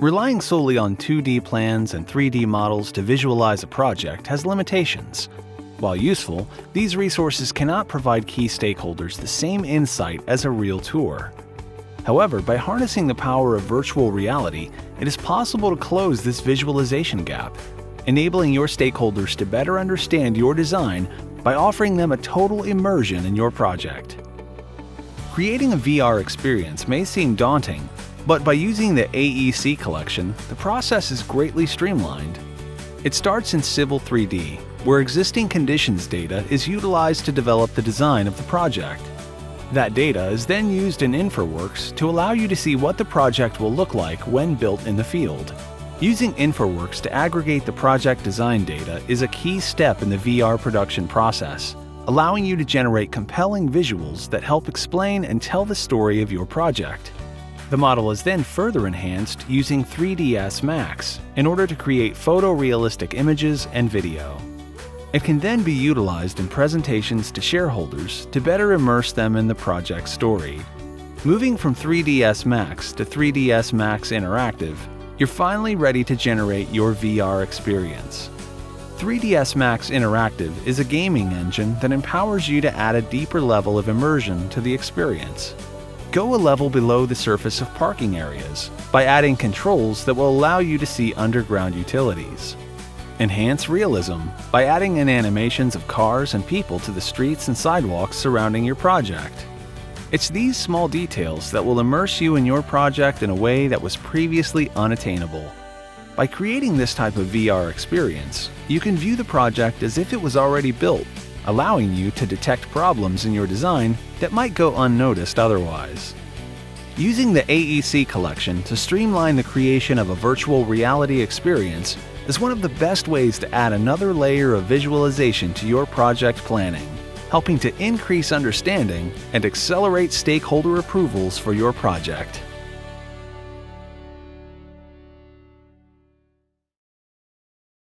Relying solely on 2D plans and 3D models to visualize a project has limitations. While useful, these resources cannot provide key stakeholders the same insight as a real tour. However, by harnessing the power of virtual reality, it is possible to close this visualization gap, enabling your stakeholders to better understand your design by offering them a total immersion in your project. Creating a VR experience may seem daunting, but by using the AEC collection, the process is greatly streamlined. It starts in Civil 3D, where existing conditions data is utilized to develop the design of the project. That data is then used in InfraWorks to allow you to see what the project will look like when built in the field. Using InfraWorks to aggregate the project design data is a key step in the VR production process, allowing you to generate compelling visuals that help explain and tell the story of your project. The model is then further enhanced using 3ds Max in order to create photorealistic images and video. It can then be utilized in presentations to shareholders to better immerse them in the project story. Moving from 3ds Max to 3ds Max Interactive, you're finally ready to generate your VR experience. 3ds Max Interactive is a gaming engine that empowers you to add a deeper level of immersion to the experience. Go a level below the surface of parking areas by adding controls that will allow you to see underground utilities. Enhance realism by adding in animations of cars and people to the streets and sidewalks surrounding your project. It's these small details that will immerse you in your project in a way that was previously unattainable. By creating this type of VR experience, you can view the project as if it was already built, allowing you to detect problems in your design that might go unnoticed otherwise. Using the AEC collection to streamline the creation of a virtual reality experience is one of the best ways to add another layer of visualization to your project planning, helping to increase understanding and accelerate stakeholder approvals for your project.